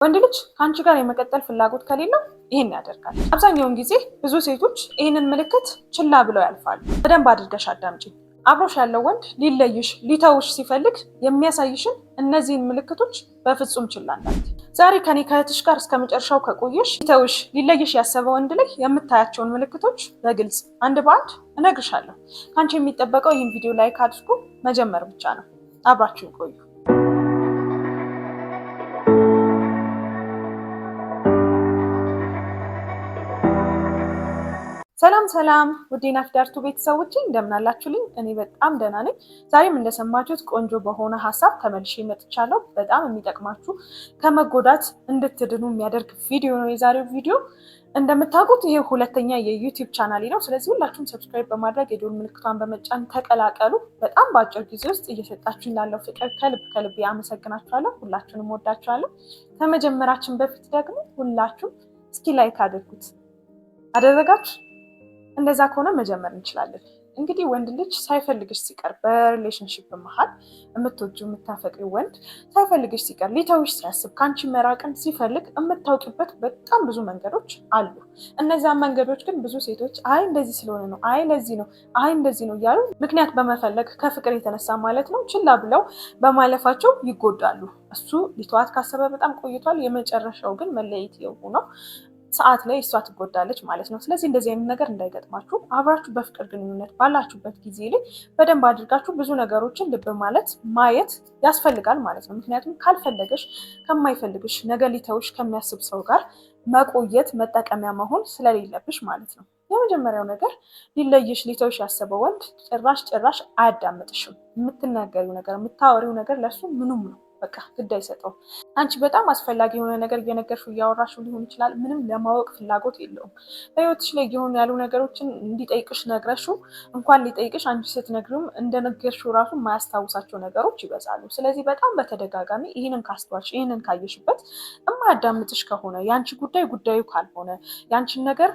ወንድ ልጅ ከአንቺ ጋር የመቀጠል ፍላጎት ከሌለው ይህን ያደርጋል። አብዛኛውን ጊዜ ብዙ ሴቶች ይህንን ምልክት ችላ ብለው ያልፋሉ። በደንብ አድርገሽ አዳምጪ። አብሮሽ ያለው ወንድ ሊለይሽ ሊተውሽ ሲፈልግ የሚያሳይሽን እነዚህን ምልክቶች በፍጹም ችላ እንዳትዪ። ዛሬ ከኔ ከእህትሽ ጋር እስከ መጨረሻው ከቆየሽ ሊተውሽ ሊለይሽ ያሰበ ወንድ ላይ የምታያቸውን ምልክቶች በግልጽ አንድ በአንድ እነግርሻለሁ። ከአንቺ የሚጠበቀው ይህን ቪዲዮ ላይክ አድርጎ መጀመር ብቻ ነው። አብራችሁን ቆዩ። ሰላም ሰላም ውድ የናፊዳር ቱ ቤተሰቦች እንደምን አላችሁልኝ? እኔ በጣም ደህና ነኝ። ዛሬም እንደሰማችሁት ቆንጆ በሆነ ሀሳብ ተመልሼ መጥቻለሁ። በጣም የሚጠቅማችሁ ከመጎዳት እንድትድኑ የሚያደርግ ቪዲዮ ነው የዛሬው ቪዲዮ። እንደምታውቁት ይሄ ሁለተኛ የዩቲዩብ ቻናሌ ነው። ስለዚህ ሁላችሁም ሰብስክራይብ በማድረግ የደወል ምልክቷን በመጫን ተቀላቀሉ። በጣም በአጭር ጊዜ ውስጥ እየሰጣችሁኝ ላለው ፍቅር ከልብ አመሰግናችኋለሁ። ሁላችሁንም ወዳችኋለሁ። ከመጀመራችን በፊት ደግሞ ሁላችሁም እስኪ ላይክ አድርጉት። አደረጋችሁ? እንደዛ ከሆነ መጀመር እንችላለን። እንግዲህ ወንድ ልጅ ሳይፈልግሽ ሲቀር በሪሌሽንሺፕ መሀል የምትወጂው የምታፈቅሪው ወንድ ሳይፈልግሽ ሲቀር ሊተውሽ ሲያስብ ከአንቺ መራቅን ሲፈልግ የምታውቂበት በጣም ብዙ መንገዶች አሉ። እነዚያን መንገዶች ግን ብዙ ሴቶች አይ እንደዚህ ስለሆነ ነው፣ አይ ለዚህ ነው፣ አይ እንደዚህ ነው እያሉ ምክንያት በመፈለግ ከፍቅር የተነሳ ማለት ነው ችላ ብለው በማለፋቸው ይጎዳሉ። እሱ ሊተዋት ካሰበ በጣም ቆይቷል። የመጨረሻው ግን መለየት ነው ሰዓት ላይ እሷ ትጎዳለች ማለት ነው። ስለዚህ እንደዚህ አይነት ነገር እንዳይገጥማችሁ አብራችሁ በፍቅር ግንኙነት ባላችሁበት ጊዜ ላይ በደንብ አድርጋችሁ ብዙ ነገሮችን ልብ ማለት ማየት ያስፈልጋል ማለት ነው። ምክንያቱም ካልፈለገሽ ከማይፈልግሽ ነገ ሊተውሽ ከሚያስብ ሰው ጋር መቆየት መጠቀሚያ መሆን ስለሌለብሽ ማለት ነው። የመጀመሪያው ነገር ሊለይሽ ሊተውሽ ያሰበው ወንድ ጭራሽ አያዳምጥሽም። የምትናገሪው ነገር የምታወሪው ነገር ለሱ ምኑም ነው በቃ ግድ አይሰጠውም። አንቺ በጣም አስፈላጊ የሆነ ነገር እየነገርሽው እያወራሽው ሊሆን ይችላል። ምንም ለማወቅ ፍላጎት የለውም። በህይወትሽ ላይ እየሆኑ ያሉ ነገሮችን እንዲጠይቅሽ ነግረሽው እንኳን ሊጠይቅሽ አንቺ ስትነግሪውም እንደነገርሽው ራሱ የማያስታውሳቸው ነገሮች ይበዛሉ። ስለዚህ በጣም በተደጋጋሚ ይህንን ካስተዋልሽ ይህንን ካየሽበት የማያዳምጥሽ ከሆነ የአንቺ ጉዳዩ ካልሆነ የአንቺን ነገር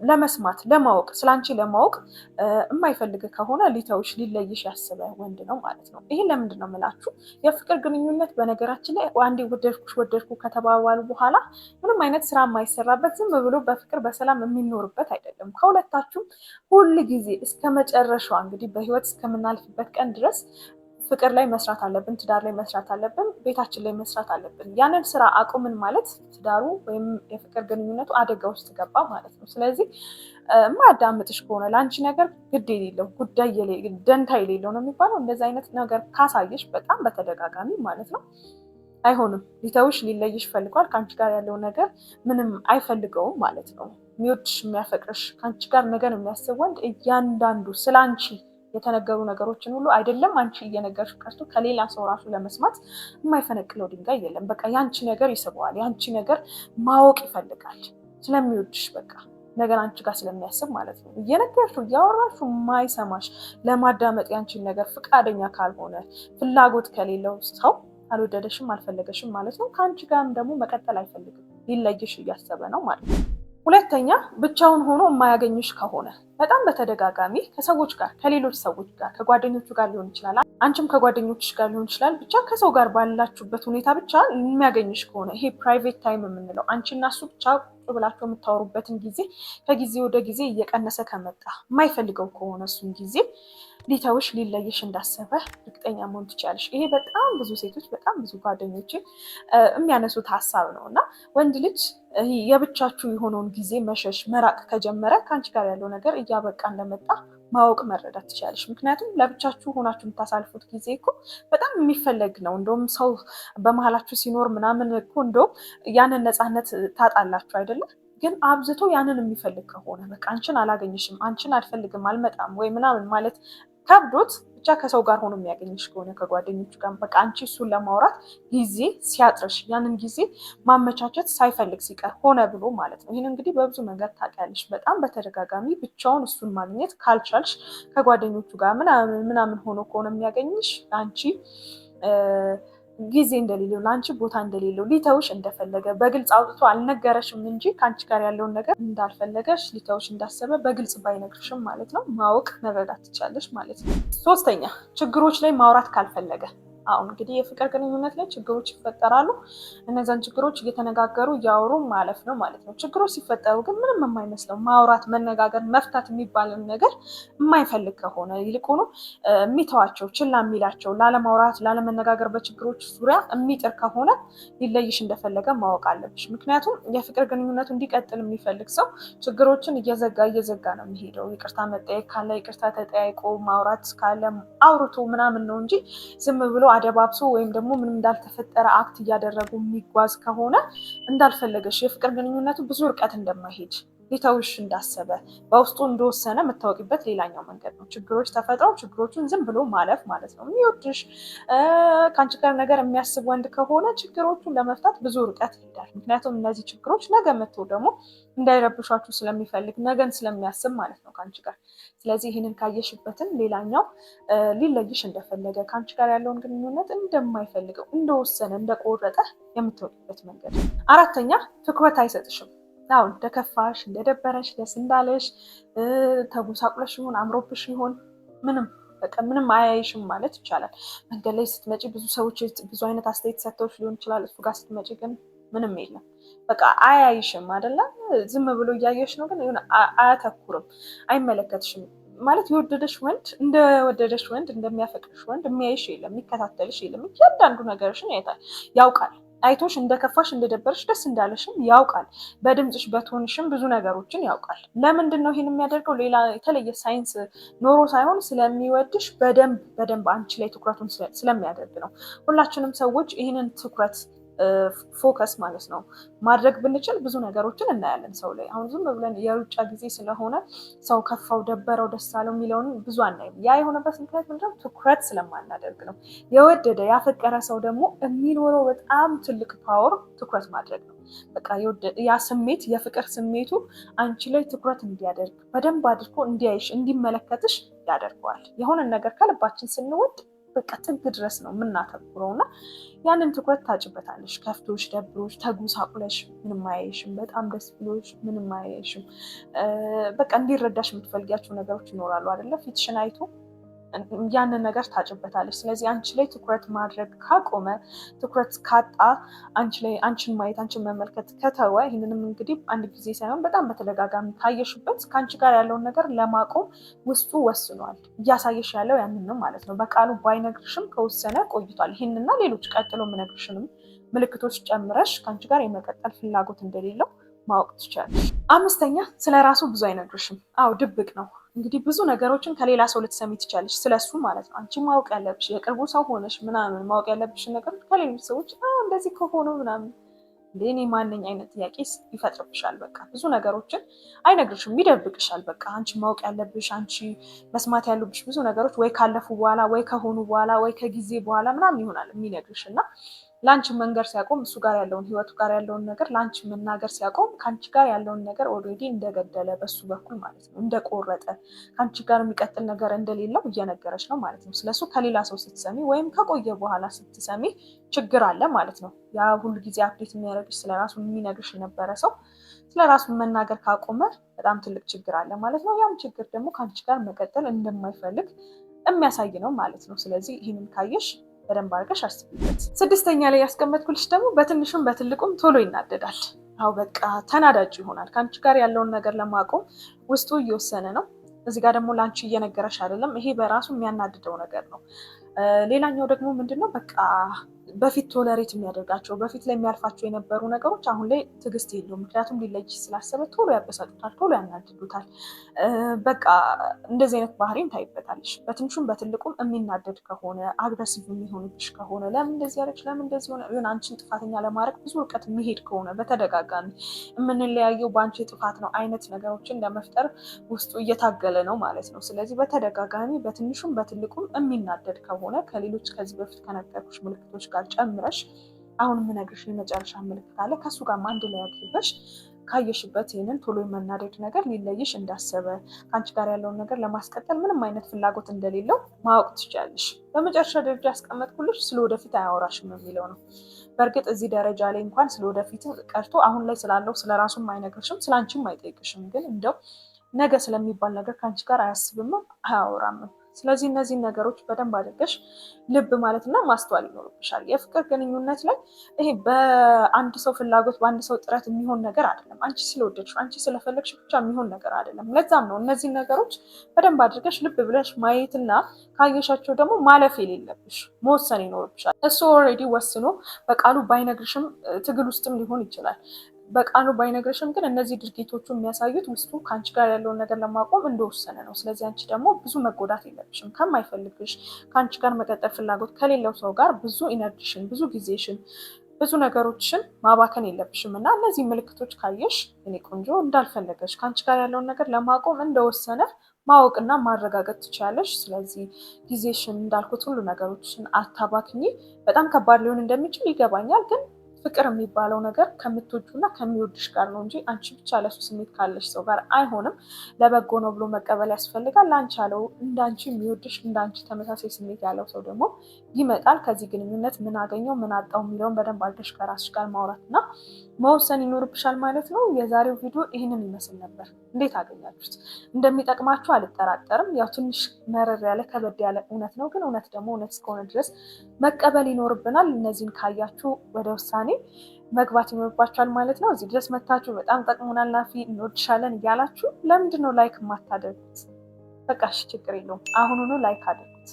ለመስማት ለማወቅ ስለአንቺ ለማወቅ የማይፈልግ ከሆነ ሊተውሽ ሊለይሽ ያሰበ ወንድ ነው ማለት ነው። ይህን ለምንድን ነው የምላችሁ? የፍቅር ግንኙነት በነገራችን ላይ አንዴ ወደድኩ ከተባባሉ በኋላ ምንም አይነት ስራ የማይሰራበት ዝም ብሎ በፍቅር በሰላም የሚኖርበት አይደለም። ከሁለታችሁም ሁል ጊዜ እስከ መጨረሻው እንግዲህ በህይወት እስከምናልፍበት ቀን ድረስ ፍቅር ላይ መስራት አለብን፣ ትዳር ላይ መስራት አለብን፣ ቤታችን ላይ መስራት አለብን። ያንን ስራ አቁምን ማለት ትዳሩ ወይም የፍቅር ግንኙነቱ አደጋ ውስጥ ገባ ማለት ነው። ስለዚህ የማያዳምጥሽ ከሆነ ለአንቺ ነገር ግድ የሌለው ደንታ የሌለው ነው የሚባለው። እንደዚህ አይነት ነገር ካሳየሽ በጣም በተደጋጋሚ ማለት ነው አይሆንም። ሊተውሽ ሊለይሽ ፈልጓል። ከአንቺ ጋር ያለው ነገር ምንም አይፈልገውም ማለት ነው። የሚወድሽ የሚያፈቅርሽ ከአንቺ ጋር ነገር የሚያስብ ወንድ እያንዳንዱ ስለ አንቺ የተነገሩ ነገሮችን ሁሉ አይደለም አንቺ እየነገርሽ ቀርቶ ከሌላ ሰው ራሱ ለመስማት የማይፈነቅለው ድንጋይ የለም። በቃ የአንቺ ነገር ይስበዋል። የአንቺ ነገር ማወቅ ይፈልጋል ስለሚወድሽ በቃ ነገር አንቺ ጋር ስለሚያስብ ማለት ነው። እየነገርሽው እያወራሽው የማይሰማሽ ለማዳመጥ ያንቺን ነገር ፍቃደኛ ካልሆነ ፍላጎት ከሌለው ሰው አልወደደሽም አልፈለገሽም ማለት ነው። ከአንቺ ጋርም ደግሞ መቀጠል አይፈልግም። ሊለይሽ እያሰበ ነው ማለት ነው። ሁለተኛ ብቻውን ሆኖ የማያገኝሽ ከሆነ በጣም በተደጋጋሚ ከሰዎች ጋር ከሌሎች ሰዎች ጋር ከጓደኞቹ ጋር ሊሆን ይችላል፣ አንቺም ከጓደኞችሽ ጋር ሊሆን ይችላል። ብቻ ከሰው ጋር ባላችሁበት ሁኔታ ብቻ የሚያገኝሽ ከሆነ ይሄ ፕራይቬት ታይም የምንለው አንቺ እና እሱ ብቻ ብላችሁ የምታወሩበትን ጊዜ ከጊዜ ወደ ጊዜ እየቀነሰ ከመጣ የማይፈልገው ከሆነ እሱን ጊዜ ሊተውሽ ሊለይሽ እንዳሰበ እርግጠኛ መሆን ትችላለሽ። ይሄ በጣም ብዙ ሴቶች በጣም ብዙ ጓደኞች የሚያነሱት ሀሳብ ነው እና ወንድ ልጅ የብቻችሁ የሆነውን ጊዜ መሸሽ መራቅ ከጀመረ ከአንቺ ጋር ያለው ነገር እያበቃ እንደመጣ ማወቅ መረዳት ትችላለሽ። ምክንያቱም ለብቻችሁ ሆናችሁ የምታሳልፉት ጊዜ እኮ በጣም የሚፈለግ ነው። እንደውም ሰው በመሀላችሁ ሲኖር ምናምን እኮ እንደውም ያንን ነፃነት ታጣላችሁ አይደለም። ግን አብዝቶ ያንን የሚፈልግ ከሆነ በቃ አንቺን አላገኝሽም፣ አንቺን አልፈልግም፣ አልመጣም ወይ ምናምን ማለት ከብዶት ብቻ ከሰው ጋር ሆኖ የሚያገኝሽ ከሆነ ከጓደኞቹ ጋር በቃ አንቺ እሱን ለማውራት ጊዜ ሲያጥርሽ ያንን ጊዜ ማመቻቸት ሳይፈልግ ሲቀር ሆነ ብሎ ማለት ነው። ይህን እንግዲህ በብዙ መንገድ ታውቂያለሽ። በጣም በተደጋጋሚ ብቻውን እሱን ማግኘት ካልቻልሽ ከጓደኞቹ ጋር ምናምን ሆኖ ከሆነ የሚያገኝሽ አንቺ ጊዜ እንደሌለው ለአንቺ ቦታ እንደሌለው ሊተውሽ እንደፈለገ በግልጽ አውጥቶ አልነገረሽም እንጂ ከአንቺ ጋር ያለውን ነገር እንዳልፈለገሽ ሊተውሽ እንዳሰበ በግልጽ ባይነግርሽም ማለት ነው ማወቅ መረዳት ትቻለሽ ማለት ነው። ሶስተኛ ችግሮች ላይ ማውራት ካልፈለገ አሁን እንግዲህ የፍቅር ግንኙነት ላይ ችግሮች ይፈጠራሉ። እነዛን ችግሮች እየተነጋገሩ እያወሩ ማለፍ ነው ማለት ነው። ችግሮች ሲፈጠሩ ግን ምንም የማይመስለው ማውራት፣ መነጋገር፣ መፍታት የሚባልን ነገር የማይፈልግ ከሆነ ይልቁኑ የሚተዋቸው ችላ የሚላቸው ላለማውራት፣ ላለመነጋገር በችግሮች ዙሪያ የሚጥር ከሆነ ሊለይሽ እንደፈለገ ማወቅ አለብሽ። ምክንያቱም የፍቅር ግንኙነቱ እንዲቀጥል የሚፈልግ ሰው ችግሮችን እየዘጋ ነው የሚሄደው። ይቅርታ መጠየቅ ካለ ይቅርታ ተጠያይቆ ማውራት ካለ አውርቶ ምናምን ነው እንጂ ዝም ብሎ አደባብሶ ወይም ደግሞ ምንም እንዳልተፈጠረ አክት እያደረጉ የሚጓዝ ከሆነ እንዳልፈለገሽ የፍቅር ግንኙነቱ ብዙ ርቀት እንደማይሄድ ሊተውሽ እንዳሰበ በውስጡ እንደወሰነ የምታወቂበት ሌላኛው መንገድ ነው። ችግሮች ተፈጥረው ችግሮቹን ዝም ብሎ ማለፍ ማለት ነው። የሚወድሽ ከአንቺ ጋር ነገር የሚያስብ ወንድ ከሆነ ችግሮቹን ለመፍታት ብዙ ርቀት ይሄዳል። ምክንያቱም እነዚህ ችግሮች ነገ መጥቶ ደግሞ እንዳይረብሿችሁ ስለሚፈልግ ነገን ስለሚያስብ ማለት ነው ከአንቺ ጋር። ስለዚህ ይህንን ካየሽበትን ሌላኛው ሊለይሽ እንደፈለገ ከአንቺ ጋር ያለውን ግንኙነት እንደማይፈልገው እንደወሰነ እንደቆረጠ የምትወቂበት መንገድ። አራተኛ ትኩረት አይሰጥሽም። አሁን እንደከፋሽ እንደደበረሽ ደስ እንዳለሽ ተጎሳቁለሽ ይሆን አምሮብሽ ይሆን ምንም አያይሽም ማለት ይቻላል። መንገድ ላይ ስትመጪ ብዙ ሰዎች ብዙ አይነት አስተያየት ሰጥተውሽ ሊሆን ይችላል። እሱ ጋር ስትመጪ ግን ምንም የለም። በቃ አያይሽም አይደለም። ዝም ብሎ እያየሽ ነው፣ ግን አያተኩርም፣ አይመለከትሽም ማለት የወደደሽ ወንድ እንደወደደሽ ወንድ እንደሚያፈቅርሽ ወንድ የሚያይሽ የለም፣ የሚከታተልሽ የለም። እያንዳንዱ ነገርሽን ያውቃል። አይቶሽ እንደከፋሽ እንደደበረሽ ደስ እንዳለሽም ያውቃል። በድምፅሽ በቶንሽም ብዙ ነገሮችን ያውቃል። ለምንድን ነው ይህን የሚያደርገው? ሌላ የተለየ ሳይንስ ኖሮ ሳይሆን ስለሚወድሽ በደንብ አንቺ ላይ ትኩረቱን ስለሚያደርግ ነው። ሁላችንም ሰዎች ይህንን ትኩረት ፎከስ ማለት ነው ማድረግ ብንችል ብዙ ነገሮችን እናያለን ሰው ላይ። አሁን ዝም ብለን የሩጫ ጊዜ ስለሆነ ሰው ከፋው፣ ደበረው፣ ደስ አለው የሚለውን ብዙ አናይም። ያ የሆነበት ምክንያት ምንድነው? ትኩረት ስለማናደርግ ነው። የወደደ ያፈቀረ ሰው ደግሞ የሚኖረው በጣም ትልቅ ፓወር ትኩረት ማድረግ ነው። በቃ ያ ስሜት የፍቅር ስሜቱ አንቺ ላይ ትኩረት እንዲያደርግ በደንብ አድርጎ እንዲያይሽ እንዲመለከትሽ ያደርገዋል። የሆነን ነገር ከልባችን ስንወድ በቃ ጥግ ድረስ ነው የምናተኩረው እና ያንን ትኩረት ታጭበታለሽ። ከፍቶሽ፣ ደብሮሽ፣ ተጉሳቁለሽ ምንም አያይሽም። በጣም ደስ ብሎሽ ምንም አያይሽም። በቃ እንዲረዳሽ የምትፈልጊያቸው ነገሮች ይኖራሉ አይደለ? ፊትሽን አይቶ ያንን ነገር ታጭበታለች። ስለዚህ አንቺ ላይ ትኩረት ማድረግ ካቆመ፣ ትኩረት ካጣ፣ አንቺን ማየት አንቺን መመልከት ከተወ፣ ይህንንም እንግዲህ አንድ ጊዜ ሳይሆን በጣም በተደጋጋሚ ካየሽበት ከአንቺ ጋር ያለውን ነገር ለማቆም ውስጡ ወስኗል። እያሳየሽ ያለው ያንን ነው ማለት ነው። በቃሉ ባይነግርሽም ከወሰነ ቆይቷል። ይህንና ሌሎች ቀጥሎ የምነግርሽንም ምልክቶች ጨምረሽ ከአንቺ ጋር የመቀጠል ፍላጎት እንደሌለው ማወቅ ትችላለሽ። አምስተኛ ስለ ራሱ ብዙ አይነግርሽም። አዎ ድብቅ ነው። እንግዲህ ብዙ ነገሮችን ከሌላ ሰው ልትሰሚ ትችላለሽ፣ ስለሱ ማለት ነው። አንቺ ማወቅ ያለብሽ የቅርቡ ሰው ሆነሽ ምናምን ማወቅ ያለብሽ ነገር ከሌሎች ሰዎች እንደዚህ ከሆኑ ምናምን እኔ ማንኝ አይነት ጥያቄ ይፈጥርብሻል። በቃ ብዙ ነገሮችን አይነግርሽም፣ ይደብቅሻል። በቃ አንቺ ማወቅ ያለብሽ አንቺ መስማት ያሉብሽ ብዙ ነገሮች ወይ ካለፉ በኋላ ወይ ከሆኑ በኋላ ወይ ከጊዜ በኋላ ምናምን ይሆናል የሚነግርሽ እና ለአንቺ መንገር ሲያቆም እሱ ጋር ያለውን ህይወቱ ጋር ያለውን ነገር ለአንቺ መናገር ሲያቆም ከአንቺ ጋር ያለውን ነገር ኦልሬዲ እንደገደለ በሱ በኩል ማለት ነው፣ እንደቆረጠ ከአንቺ ጋር የሚቀጥል ነገር እንደሌለው እየነገረች ነው ማለት ነው። ስለሱ ከሌላ ሰው ስትሰሚ ወይም ከቆየ በኋላ ስትሰሚ ችግር አለ ማለት ነው። ያ ሁሉ ጊዜ አፕዴት የሚያደርግሽ ስለራሱ የሚነግርሽ የነበረ ሰው ስለራሱ መናገር ካቆመ በጣም ትልቅ ችግር አለ ማለት ነው። ያም ችግር ደግሞ ከአንቺ ጋር መቀጠል እንደማይፈልግ የሚያሳይ ነው ማለት ነው። ስለዚህ ይህንን ካየሽ በደንብ አድርገሽ አስቢበት። ስድስተኛ ላይ ያስቀመጥኩልሽ ደግሞ በትንሹም በትልቁም ቶሎ ይናደዳል። አዎ በቃ ተናዳጅ ይሆናል። ከአንቺ ጋር ያለውን ነገር ለማቆም ውስጡ እየወሰነ ነው። እዚህ ጋር ደግሞ ለአንቺ እየነገረሽ አይደለም። ይሄ በራሱ የሚያናድደው ነገር ነው። ሌላኛው ደግሞ ምንድነው? በቃ በፊት ቶለሬት የሚያደርጋቸው በፊት ላይ የሚያልፋቸው የነበሩ ነገሮች አሁን ላይ ትዕግስት የለውም። ምክንያቱም ሊለይ ስላሰበ ቶሎ ያበሳጡታል፣ ቶሎ ያናድዱታል። በቃ እንደዚህ አይነት ባህሪም ታይበታለሽ። በትንሹም በትልቁም የሚናደድ ከሆነ አግረሲቭ የሚሆንብሽ ከሆነ ለምን እንደዚህ ያለች ለምን እንደዚህ ሆነ አንቺን ጥፋተኛ ለማድረግ ብዙ ርቀት የሚሄድ ከሆነ በተደጋጋሚ የምንለያየው በአንቺ ጥፋት ነው አይነት ነገሮችን ለመፍጠር ውስጡ እየታገለ ነው ማለት ነው። ስለዚህ በተደጋጋሚ በትንሹም በትልቁም የሚናደድ ከሆነ ከሌሎች ከዚህ በፊት ከነገርኩሽ ምልክቶች ጋር ጨምረሽ አሁን የምነግርሽ የመጨረሻ ምልክት አለ። ከሱ ጋር አንድ ላይ አድርገሽ ካየሽበት ይህንን ቶሎ የመናደድ ነገር ሊለይሽ እንዳሰበ ከአንቺ ጋር ያለውን ነገር ለማስቀጠል ምንም አይነት ፍላጎት እንደሌለው ማወቅ ትችላለሽ። በመጨረሻ ደረጃ ያስቀመጥኩልሽ ስለ ወደፊት አያወራሽም የሚለው ነው። በእርግጥ እዚህ ደረጃ ላይ እንኳን ስለ ወደፊት ቀርቶ አሁን ላይ ስላለው ስለ ራሱም አይነግርሽም፣ ስለ አንቺም አይጠይቅሽም። ግን እንደው ነገ ስለሚባል ነገር ከአንቺ ጋር አያስብም፣ አያወራም። ስለዚህ እነዚህ ነገሮች በደንብ አድርገሽ ልብ ማለትና ማስተዋል ይኖርብሻል። የፍቅር ግንኙነት ላይ ይሄ በአንድ ሰው ፍላጎት በአንድ ሰው ጥረት የሚሆን ነገር አይደለም። አንቺ ስለወደድሽ አንቺ ስለፈለግሽ ብቻ የሚሆን ነገር አይደለም። ለዛም ነው እነዚህ ነገሮች በደንብ አድርገሽ ልብ ብለሽ ማየትና ካየሻቸው ደግሞ ማለፍ የሌለብሽ መወሰን ይኖርብሻል። እሱ ኦልሬዲ ወስኖ በቃሉ ባይነግርሽም ትግል ውስጥም ሊሆን ይችላል። በቃሉ ባይነግርሽም ግን እነዚህ ድርጊቶቹ የሚያሳዩት ውስጡ ከአንቺ ጋር ያለውን ነገር ለማቆም እንደወሰነ ነው። ስለዚህ አንቺ ደግሞ ብዙ መጎዳት የለብሽም። ከማይፈልግሽ ከአንቺ ጋር መቀጠል ፍላጎት ከሌለው ሰው ጋር ብዙ ኢነርጂሽን፣ ብዙ ጊዜሽን፣ ብዙ ነገሮችን ማባከን የለብሽም እና እነዚህ ምልክቶች ካየሽ እኔ ቆንጆ እንዳልፈለገሽ ከአንቺ ጋር ያለውን ነገር ለማቆም እንደወሰነ ማወቅና ማረጋገጥ ትችላለሽ። ስለዚህ ጊዜሽን እንዳልኩት ሁሉ ነገሮችን አታባክኚ። በጣም ከባድ ሊሆን እንደሚችል ይገባኛል ግን ፍቅር የሚባለው ነገር ከምትወጁና ከሚወድሽ ጋር ነው እንጂ አንቺ ብቻ ለሱ ስሜት ካለሽ ሰው ጋር አይሆንም። ለበጎ ነው ብሎ መቀበል ያስፈልጋል። ለአንቺ ያለው እንዳንቺ የሚወድሽ እንዳንቺ ተመሳሳይ ስሜት ያለው ሰው ደግሞ ይመጣል። ከዚህ ግንኙነት ምን አገኘው ምን አጣው የሚለውን በደንብ አድርገሽ ከራስሽ ጋር ማውራትና መወሰን ይኖርብሻል ማለት ነው። የዛሬው ቪዲዮ ይህንን ይመስል ነበር። እንዴት አገኛችሁት? እንደሚጠቅማችሁ አልጠራጠርም። ያው ትንሽ መረር ያለ ከበድ ያለ እውነት ነው፣ ግን እውነት ደግሞ እውነት እስከሆነ ድረስ መቀበል ይኖርብናል። እነዚህን ካያችሁ ወደ ውሳኔ መግባት ይኖርባችኋል ማለት ነው። እዚህ ድረስ መታችሁ በጣም ጠቅሞናል ናፊ እንወድሻለን እያላችሁ ለምንድን ነው ላይክ የማታደርጉት? በቃ እሺ ችግር የለውም አሁኑኑ ላይክ አድርጉት።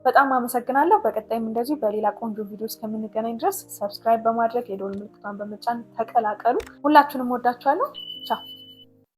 በጣም አመሰግናለሁ። በቀጣይም እንደዚሁ በሌላ ቆንጆ ቪዲዮ እስከምንገናኝ ድረስ ሰብስክራይብ በማድረግ የደወል ምልክቷን በመጫን ተቀላቀሉ። ሁላችሁንም ወዳችኋለሁ። ቻው